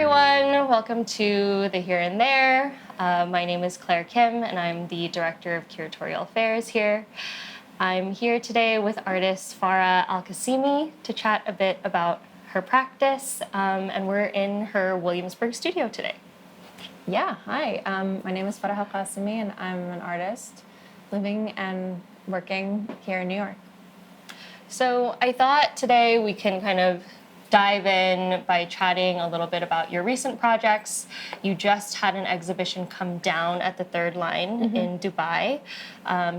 everyone. Welcome to The Here and There. My name is Claire Kim, and I'm the Director of Curatorial Affairs here. I'm here today with artist Farah Al Qasimi to chat a bit about her practice, and we're in her Williamsburg studio today. Yeah, hi. My name is Farah Al Qasimi, and I'm an artist living and working here in New York. So I thought today we can kind of dive in by chatting a little bit about your recent projects. You just had an exhibition come down at the Third Line in Dubai,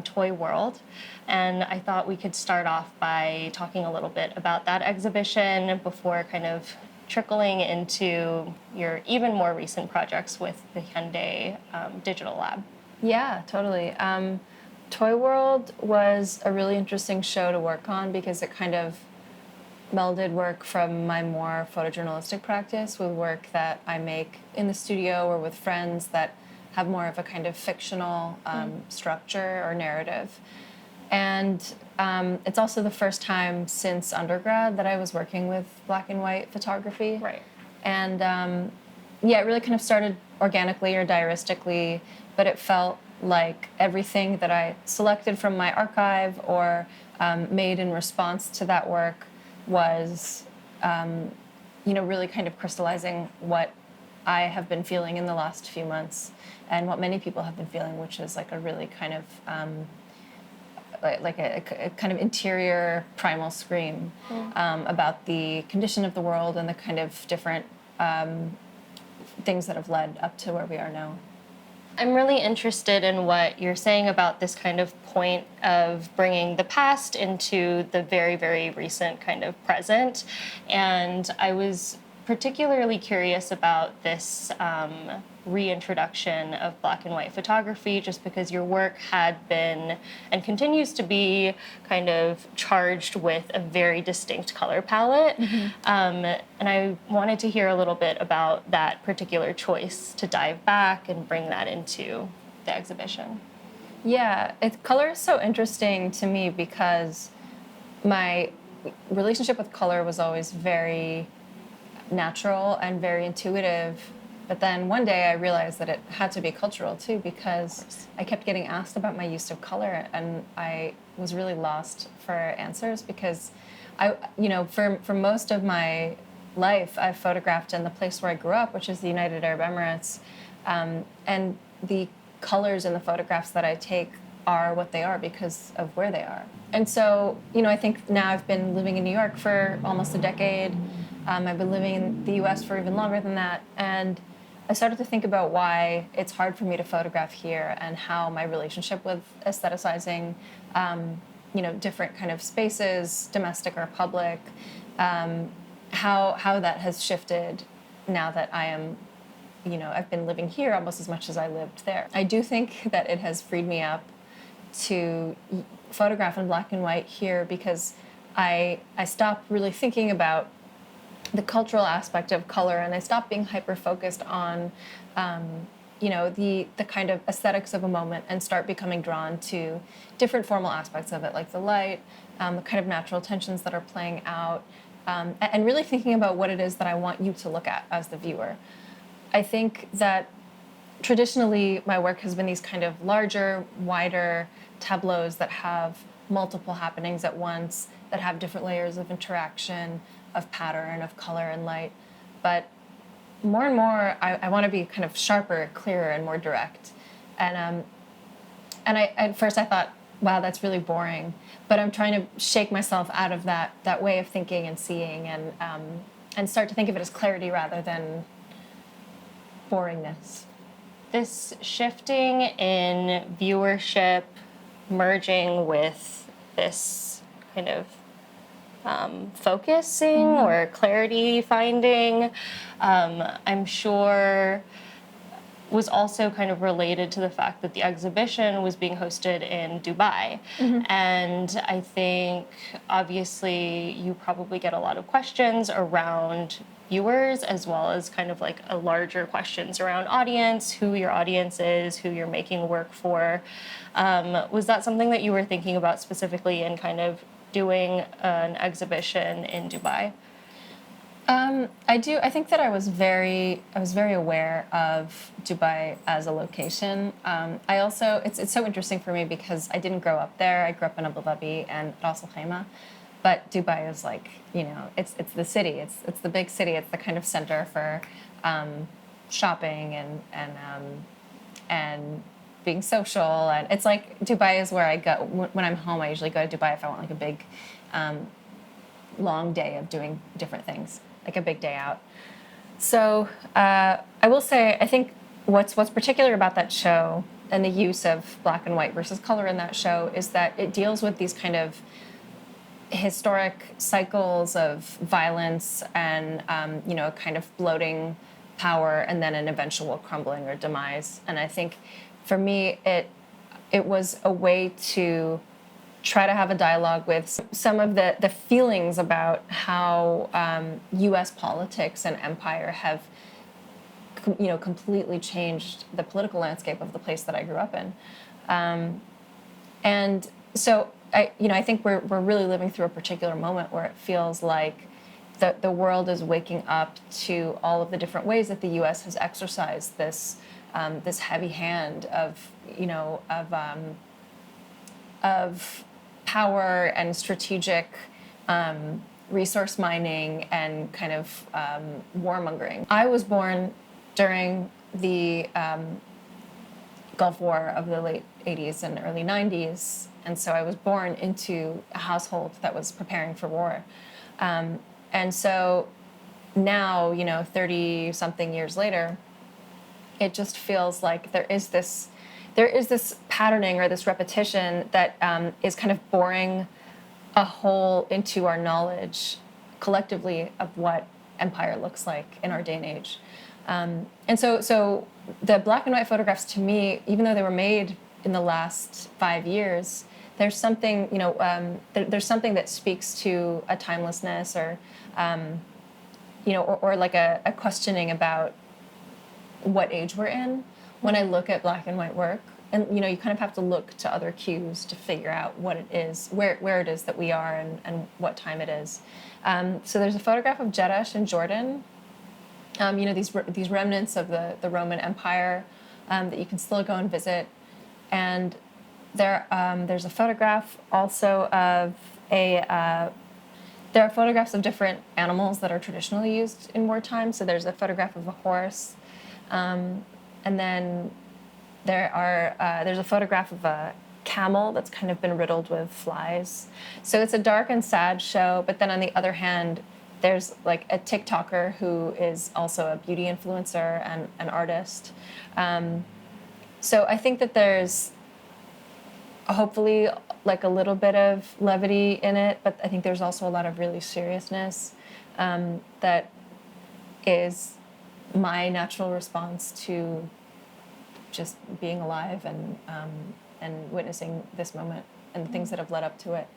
Toy World. And I thought we could start off by talking a little bit about that exhibition before kind of trickling into your even more recent projects with the Hyundai Digital Lab. Yeah, totally. Toy World was a really interesting show to work on because it kind of melded work from my more photojournalistic practice with work that I make in the studio or with friends that have more of a kind of fictional structure or narrative. And it's also the first time since undergrad that I was working with black and white photography. Right. And yeah, it really kind of started organically or diaristically, but it felt like everything that I selected from my archive or made in response to that work was, really kind of crystallizing what I have been feeling in the last few months and what many people have been feeling, which is like a really kind of like a kind of interior primal scream about the condition of the world and the kind of different things that have led up to where we are now. I'm really interested in what you're saying about this kind of point of bringing the past into the very, very recent kind of present. And I was particularly curious about this reintroduction of black and white photography, just because your work had been and continues to be kind of charged with a very distinct color palette. And I wanted to hear a little bit about that particular choice to dive back and bring that into the exhibition. Yeah, color is so interesting to me because my relationship with color was always very natural and very intuitive. But then one day I realized that it had to be cultural too, because I kept getting asked about my use of color, and I was really lost for answers because for most of my life I've photographed in the place where I grew up, which is the United Arab Emirates, and the colors in the photographs that I take are what they are because of where they are. And so, I think now I've been living in New York for almost a decade. I've been living in the US for even longer than that, and I started to think about why it's hard for me to photograph here and how my relationship with aestheticizing, different kind of spaces, domestic or public, how that has shifted now that I am, I've been living here almost as much as I lived there. I do think that it has freed me up to photograph in black and white here because I stopped really thinking about the cultural aspect of color, and I stopped being hyper-focused on, the kind of aesthetics of a moment and start becoming drawn to different formal aspects of it, like the light, the kind of natural tensions that are playing out, and really thinking about what it is that I want you to look at as the viewer. I think that traditionally my work has been these kind of larger, wider tableaus that have multiple happenings at once, that have different layers of interaction, of pattern, of color and light. But more and more, I want to be kind of sharper, clearer, and more direct. And at first I thought, wow, that's really boring. But I'm trying to shake myself out of that way of thinking and seeing, and start to think of it as clarity rather than boringness. This shifting in viewership, merging with this kind of focusing or clarity finding, I'm sure was also kind of related to the fact that the exhibition was being hosted in Dubai. And I think obviously you probably get a lot of questions around viewers, as well as kind of like a larger questions around audience, who your audience is, who you're making work for. Was that something that you were thinking about specifically in kind of doing an exhibition in Dubai? I do. I think that I was very aware of Dubai as a location. I also, it's so interesting for me because I didn't grow up there. I grew up in Abu Dhabi and Ras Al Khaimah, but Dubai is like, it's the city. It's the big city. It's the kind of center for shopping and being social. And it's like Dubai is where I go when I'm home. I usually go to Dubai if I want like a big, long day of doing different things, like a big day out. So I will say, I think what's particular about that show and the use of black and white versus color in that show is that it deals with these kind of historic cycles of violence and kind of bloating power and then an eventual crumbling or demise. And I think for me it was a way to try to have a dialogue with some of the feelings about how U.S. politics and empire have completely changed the political landscape of the place that I grew up in. And so I think we're really living through a particular moment where it feels like the world is waking up to all of the different ways that the U.S. has exercised this heavy hand of power and strategic resource mining and kind of warmongering. I was born during the Gulf War of the late 80s and early 90s, and so I was born into a household that was preparing for war. And so now, 30-something years later, it just feels like there is this patterning or this repetition that is kind of boring a hole into our knowledge collectively of what empire looks like in our day and age. And so the black and white photographs, to me, even though they were made in the last 5 years, there's something, there's something that speaks to a timelessness or like a questioning about what age we're in when I look at black and white work. And you kind of have to look to other cues to figure out what it is, where it is that we are and what time it is. So there's a photograph of Jeddah in Jordan. These remnants of the Roman Empire that you can still go and visit. And there's a photograph also of there are photographs of different animals that are traditionally used in wartime. So there's a photograph of a horse. And then there's a photograph of a camel that's kind of been riddled with flies. So it's a dark and sad show, but then on the other hand, there's like a TikToker who is also a beauty influencer and an artist. So I think that there's hopefully like a little bit of levity in it, but I think there's also a lot of really seriousness that is my natural response to just being alive and witnessing this moment and the things that have led up to it.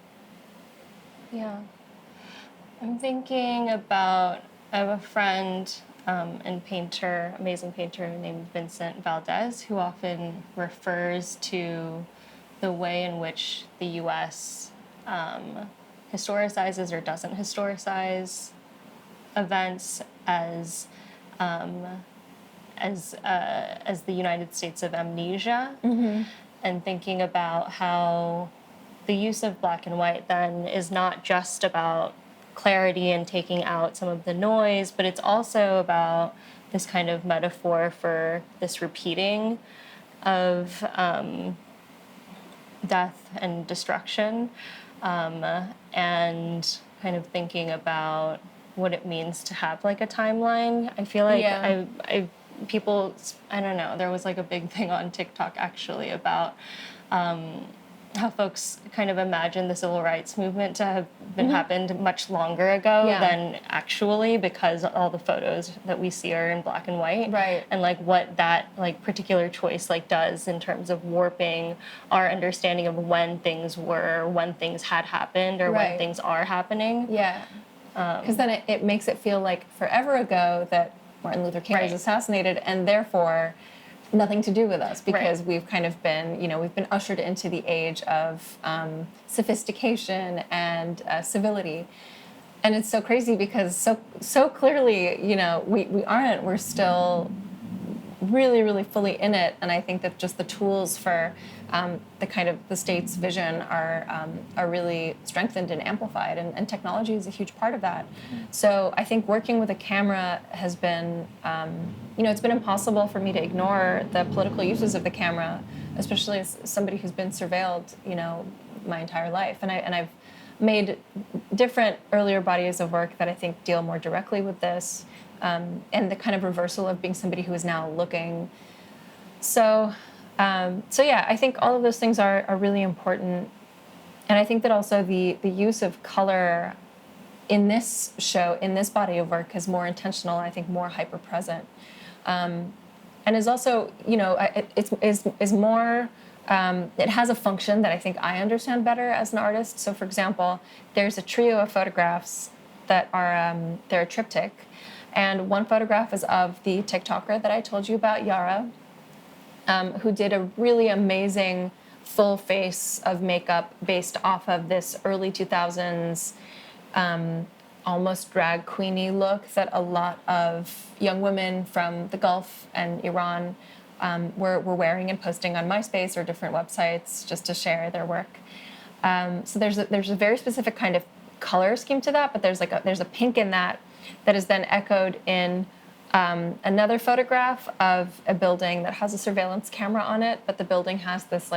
Yeah. I'm thinking about, I have a friend and painter, amazing painter named Vincent Valdez, who often refers to the way in which the U.S. Historicizes or doesn't historicize events as the United States of amnesia, and thinking about how the use of black and white then is not just about clarity and taking out some of the noise, but it's also about this kind of metaphor for this repeating of death and destruction, and kind of thinking about what it means to have like a timeline. I feel like people, I don't know, there was like a big thing on TikTok actually about how folks kind of imagine the civil rights movement to have been happened much longer ago than actually, because all the photos that we see are in black and white. Right. And like what that like particular choice like does in terms of warping our understanding of when things were, when things had happened, or when things are happening. Yeah. Because then it makes it feel like forever ago that Martin Luther King was assassinated, and therefore nothing to do with us, because we've kind of been, we've been ushered into the age of sophistication and civility. And it's so crazy because so clearly, we aren't. We're still really, really fully in it. And I think that just the tools for the state's vision are really strengthened and amplified. And technology is a huge part of that. So I think working with a camera has been, it's been impossible for me to ignore the political uses of the camera, especially as somebody who's been surveilled, my entire life. And I've made different earlier bodies of work that I think deal more directly with this, and the kind of reversal of being somebody who is now looking. So yeah, I think all of those things are really important. And I think that also the use of color in this show, in this body of work, is more intentional, I think more hyper-present. And is also, is more... it has a function that I think I understand better as an artist. So, for example, there's a trio of photographs that are, they're a triptych. And one photograph is of the TikToker that I told you about, Yara, who did a really amazing full face of makeup based off of this early 2000s almost drag queeny look that a lot of young women from the Gulf and Iran were wearing and posting on MySpace or different websites just to share their work. So there's a very specific kind of color scheme to that, but there's a pink in that is then echoed in another photograph of a building that has a surveillance camera on it, but the building has this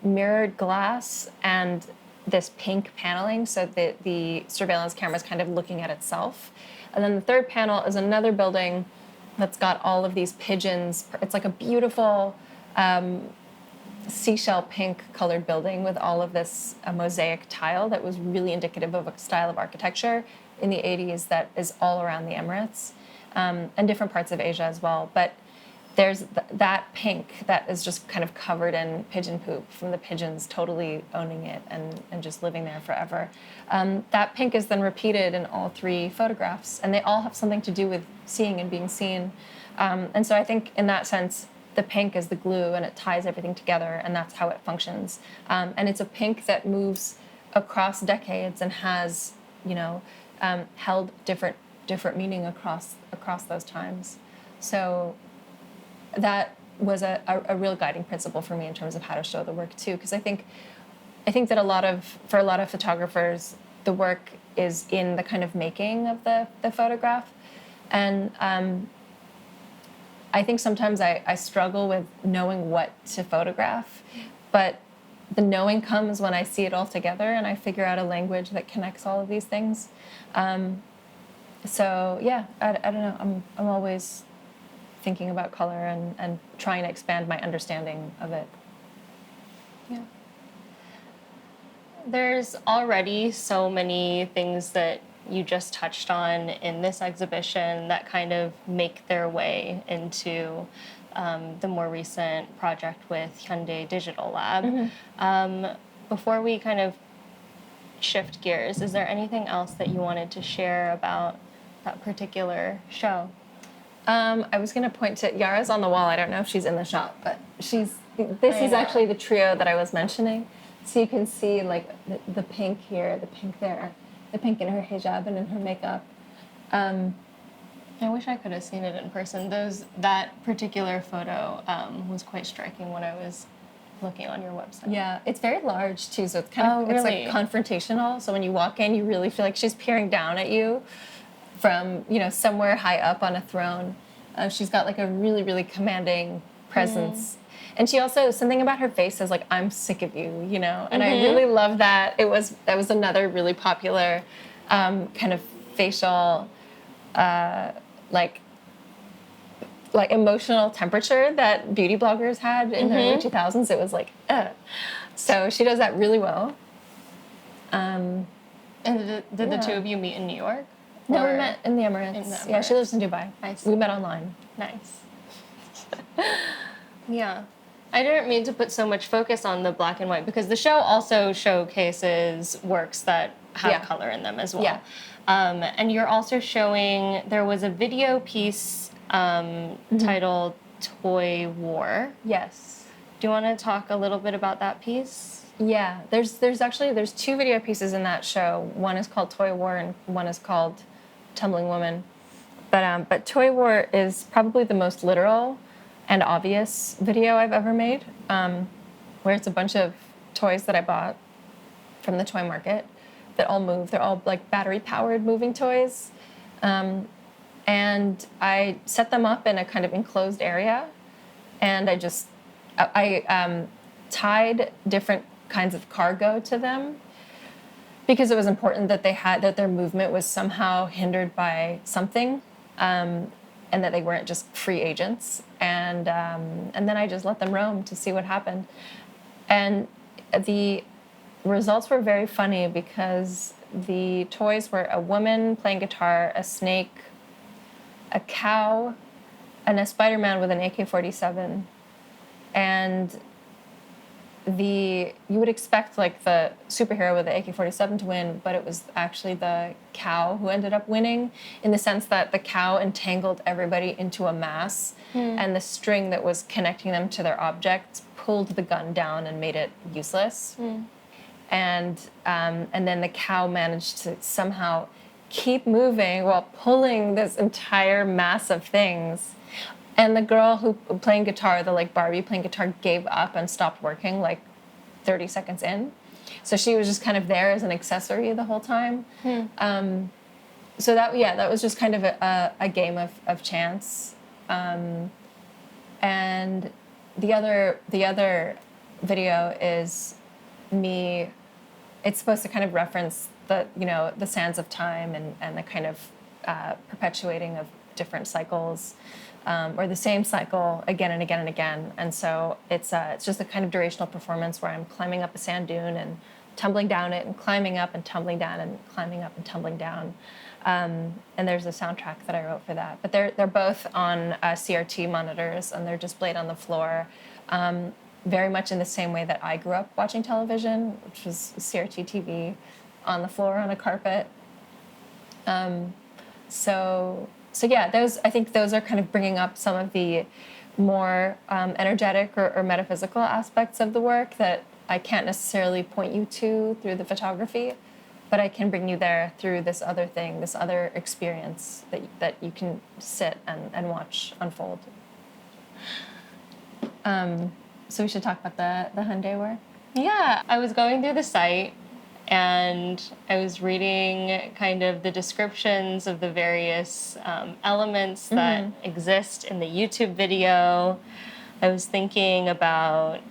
mirrored glass and this pink paneling, so that the surveillance camera is kind of looking at itself. And then the third panel is another building that's got all of these pigeons. It's like a beautiful seashell pink colored building with all of this mosaic tile that was really indicative of a style of architecture in the 80s that is all around the Emirates and different parts of Asia as well. But there's that pink that is just kind of covered in pigeon poop from the pigeons totally owning it and just living there forever. That pink is then repeated in all three photographs, and they all have something to do with seeing and being seen. And so I think in that sense, the pink is the glue and it ties everything together, and that's how it functions. And it's a pink that moves across decades and has, held different meaning across those times. So that was a real guiding principle for me in terms of how to show the work too, because I think that for a lot of photographers, the work is in the kind of making of the photograph, and I think sometimes I struggle with knowing what to photograph, but the knowing comes when I see it all together and I figure out a language that connects all of these things. So yeah, I don't know. I'm always thinking about color and trying to expand my understanding of it. Yeah. There's already so many things that you just touched on in this exhibition that kind of make their way into the more recent project with Hyundai Digital Lab. Mm-hmm. Before we kind of shift gears, is there anything else that you wanted to share about that particular show? I was going to point to Yara's on the wall. I don't know if she's in the shop, but this is actually the trio that I was mentioning. So you can see like the pink here, the pink there, the pink in her hijab and in her makeup. I wish I could have seen it in person. That particular photo was quite striking when I was looking on your website. Yeah, it's very large too, so it's kind of it's like confrontational. So when you walk in, you really feel like she's peering down at you from somewhere high up on a throne. She's got like a really, really commanding presence. And she also, something about her face says like, I'm sick of you, and mm-hmm. I really love that. That was another really popular kind of facial like emotional temperature that beauty bloggers had in the early 2000s. It was like, So she does that really well. And did the two of you meet in New York? No, we met in the Emirates. Yeah, she lives in Dubai. We met online. Nice. Yeah. I didn't mean to put so much focus on the black and white because the show also showcases works that have color in them as well. Yeah. And you're also showing, there was a video piece titled Toy War. Yes. Do you want to talk a little bit about that piece? Yeah, there's two video pieces in that show. One is called Toy War and one is called Tumbling Woman. But Toy War is probably the most literal and obvious video I've ever made, where it's a bunch of toys that I bought from the toy market that all move. They're all like battery-powered moving toys. And I set them up in a kind of enclosed area, and I tied different kinds of cargo to them because it was important that that their movement was somehow hindered by something, and that they weren't just free agents. And then I just let them roam to see what happened. And the results were very funny because the toys were a woman playing guitar, a snake, a cow, and a Spider-Man with an AK-47. And you would expect like the superhero with the AK-47 to win, but it was actually the cow who ended up winning, in the sense that the cow entangled everybody into a mass, and the string that was connecting them to their objects pulled the gun down and made it useless. And then the cow managed to somehow keep moving while pulling this entire mass of things. And the girl who playing guitar, the like Barbie playing guitar, gave up and stopped working like 30 seconds in. So she was just kind of there as an accessory the whole time. So that was just kind of a game of chance. And the other video is me. It's supposed to kind of reference the sands of time and the kind of perpetuating of different cycles, or the same cycle again and again and again. And so it's just a kind of durational performance where I'm climbing up a sand dune and tumbling down it and climbing up and tumbling down and climbing up and tumbling down. And there's a soundtrack that I wrote for that. But they're both on CRT monitors, and they're displayed on the floor, very much in the same way that I grew up watching television, which was CRT TV on the floor on a carpet. So yeah, I think those are kind of bringing up some of the more energetic or metaphysical aspects of the work that I can't necessarily point you to through the photography, but I can bring you there through this other thing, this other experience that you can sit and watch unfold. So we should talk about the Hyundai work? Yeah, I was going through the site and I was reading kind of the descriptions of the various elements that exist in the YouTube video. I was thinking about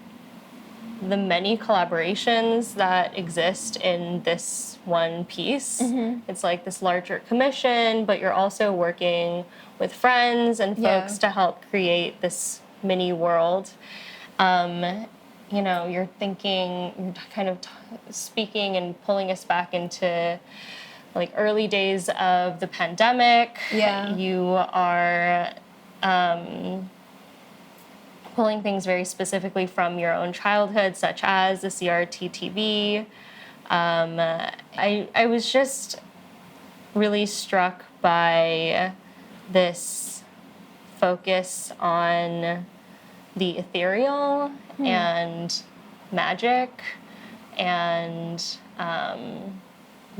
the many collaborations that exist in this one piece. It's like this larger commission, but you're also working with friends and folks to help create this mini world. You're kind of speaking and pulling us back into like early days of the pandemic. Yeah. You are pulling things very specifically from your own childhood, such as the CRT TV. I was just really struck by this focus on the ethereal and magic and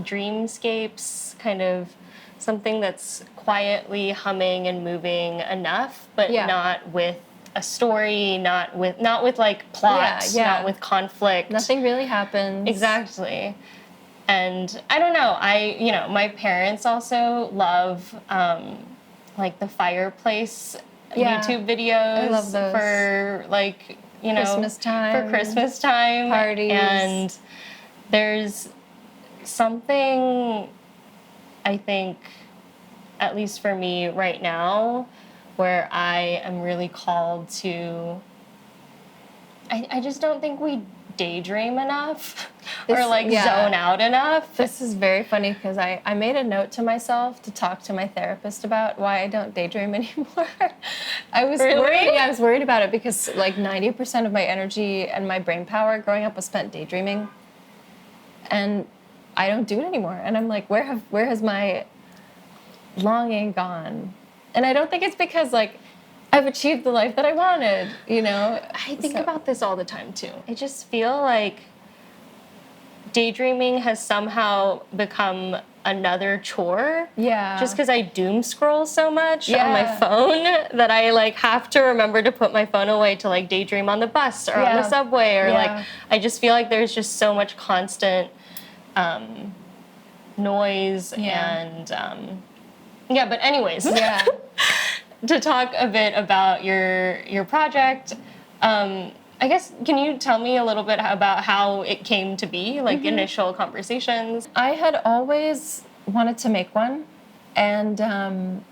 dreamscapes, kind of something that's quietly humming and moving enough, but not with a story, not with like plot, not with conflict. Nothing really happens. Exactly. And I don't know, my parents also love like the fireplace YouTube videos. I love those. For like, Christmas time. For Christmas time. Parties. And there's something, I think, at least for me right now, where I am really called to, I just don't think we daydream enough or zone out enough. This is very funny because I made a note to myself to talk to my therapist about why I don't daydream anymore. I was worried. Yeah, I was worried about it because like 90% of my energy and my brain power growing up was spent daydreaming, and I don't do it anymore. And I'm like, where has my longing gone? And I don't think it's because like I've achieved the life that I wanted, I think about this all the time too. I just feel like daydreaming has somehow become another chore. Yeah. Just because I doom scroll so much on my Yeah. phone that I like have to remember to put my phone away to like daydream on the bus or on the Yeah. subway or Yeah. like I just feel like there's just so much constant noise and yeah. But anyways, Yeah. to talk a bit about your project. I guess, can you tell me a little bit about how it came to be, like initial conversations? I had always wanted to make one, and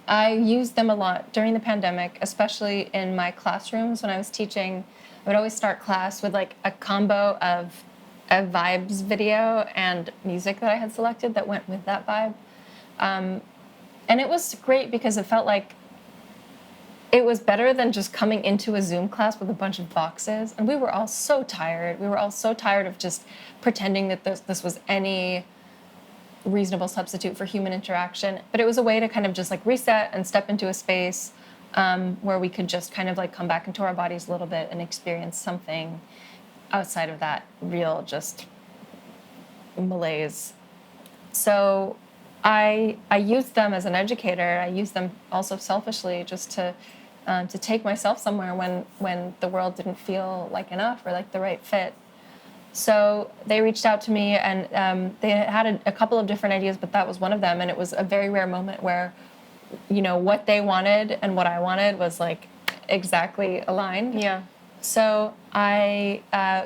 I used them a lot during the pandemic, especially in my classrooms when I was teaching. I would always start class with like a combo of a vibes video and music that I had selected that went with that vibe. And it was great because it felt like it was better than just coming into a Zoom class with a bunch of boxes. And we were all so tired. We were all so tired of just pretending that this was any reasonable substitute for human interaction. But it was a way to kind of just like reset and step into a space where we could just kind of like come back into our bodies a little bit and experience something outside of that real just malaise. So I used them as an educator. I used them also selfishly just to take myself somewhere when the world didn't feel like enough or like the right fit. So they reached out to me, and they had a couple of different ideas, but that was one of them. And it was a very rare moment where, you know, what they wanted and what I wanted was like exactly aligned. Yeah. So I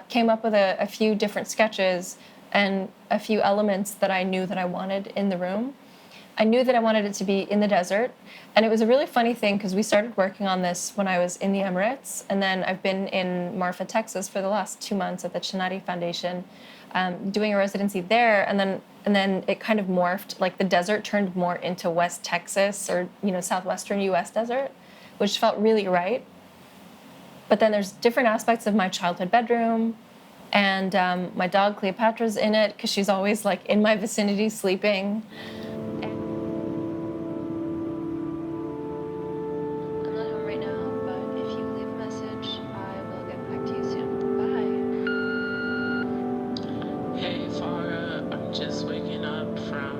came up with a few different sketches and a few elements that I knew that I wanted in the room. I knew that I wanted it to be in the desert. And it was a really funny thing because we started working on this when I was in the Emirates. And then I've been in Marfa, Texas for the last 2 months at the Chinati Foundation, doing a residency there. And then it kind of morphed, like the desert turned more into West Texas or, you know, southwestern US desert, which felt really right. But then there's different aspects of my childhood bedroom. And my dog Cleopatra's in it because she's always like in my vicinity sleeping. I'm not home right now, but if you leave a message, I will get back to you soon. Bye. Hey Farah, I'm just waking up from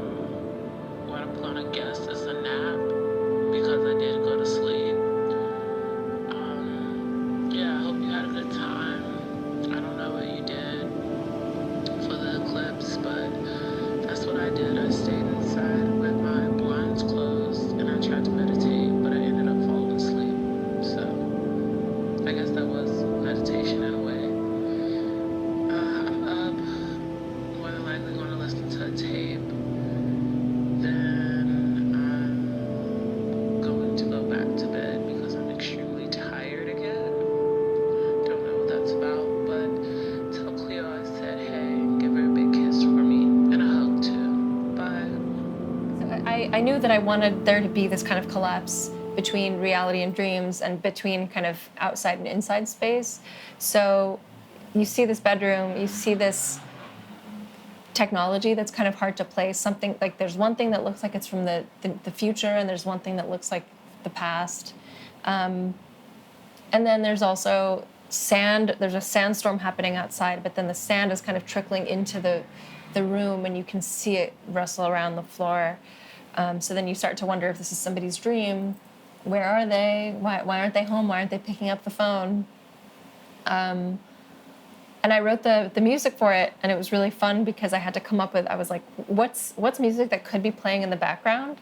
what I'm gonna guess is a nap because I did go to sleep. Yeah, I hope you had a good time. I don't know what you did for the eclipse, but that's what I did. I stayed inside with my blinds closed and I tried to meditate, but I ended up falling asleep. So I guess that was meditation in a way. I'm up, more than likely going to listen to a tape. Then I'm going to go back to bed because I'm extremely tired again. Don't know what that's about, but tell Cleo I said hey and give her a big kiss for me and a hug too. Bye. I knew that I wanted there to be this kind of collapse between reality and dreams and between kind of outside and inside space. So you see this bedroom, you see this technology that's kind of hard to place. Something like there's one thing that looks like it's from the future, and there's one thing that looks like the past. And then there's also sand. There's a sandstorm happening outside, but then the sand is kind of trickling into the room, and you can see it rustle around the floor. So then you start to wonder if this is somebody's dream. Where are they? Why aren't they home? Why aren't they picking up the phone? And I wrote the music for it, and it was really fun because I had to come up with, I was like, what's music that could be playing in the background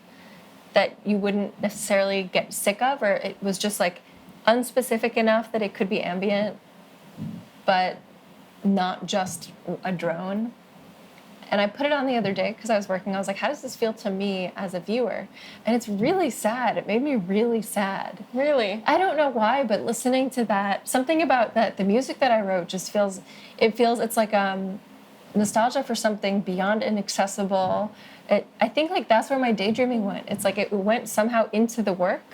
that you wouldn't necessarily get sick of, or it was just like unspecific enough that it could be ambient, but not just a drone. And I put it on the other day because I was working. I was like, how does this feel to me as a viewer? And it's really sad. It made me really sad. Really? I don't know why, but listening to that, something about that, the music that I wrote just feels, it's like nostalgia for something beyond inaccessible. I think like that's where my daydreaming went. It's like it went somehow into the work.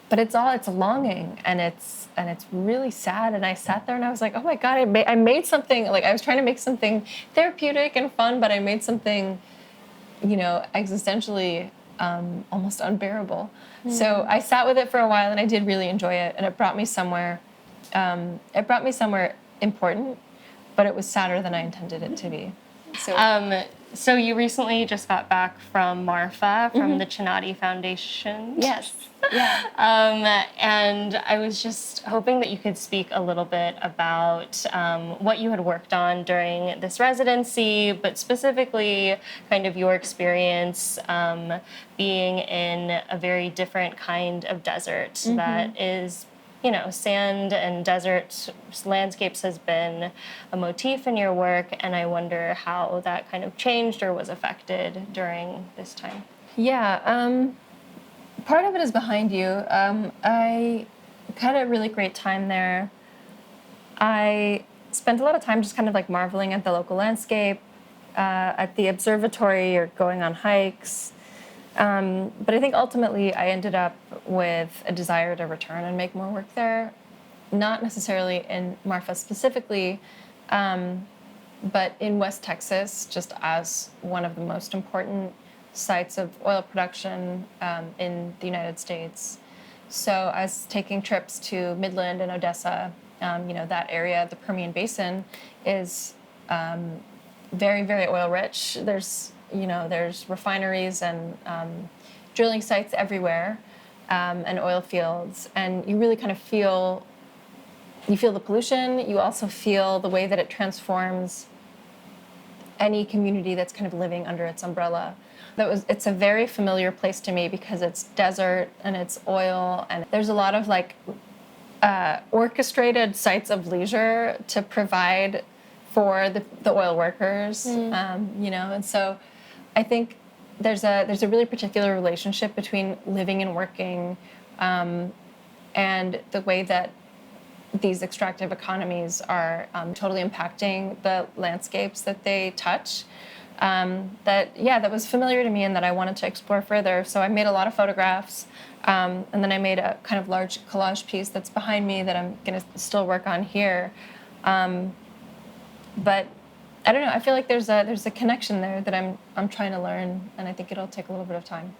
But it's a longing, and it's really sad. And I sat there and I was like, oh my God, I made something, like I was trying to make something therapeutic and fun, but I made something, you know, existentially almost unbearable. So I sat with it for a while, and I did really enjoy it, and it brought me somewhere important, but it was sadder than I intended it to be. So you recently just got back from Marfa, from the Chinati Foundation. Yes. Yeah. And I was just hoping that you could speak a little bit about what you had worked on during this residency, but specifically kind of your experience being in a very different kind of desert that is, you know, sand and desert landscapes has been a motif in your work, and I wonder how that kind of changed or was affected during this time. Yeah, part of it is behind you. I had a really great time there. I spent a lot of time just kind of like marveling at the local landscape, at the observatory or going on hikes. But I think ultimately I ended up with a desire to return and make more work there, not necessarily in Marfa specifically, but in West Texas, just as one of the most important sites of oil production in the United States. So I was taking trips to Midland and Odessa. You know, that area, the Permian Basin, is very, very oil rich. There's refineries and drilling sites everywhere, and oil fields, and you really kind of feel the pollution. You also feel the way that it transforms any community that's kind of living under its umbrella. It's a very familiar place to me because it's desert and it's oil, and there's a lot of like orchestrated sites of leisure to provide for the oil workers, you know, and so I think there's a really particular relationship between living and working, and the way that these extractive economies are totally impacting the landscapes that they touch. That was familiar to me and that I wanted to explore further. So I made a lot of photographs, and then I made a kind of large collage piece that's behind me that I'm going to still work on here. But I don't know. I feel like there's a connection there that I'm trying to learn, and I think it'll take a little bit of time.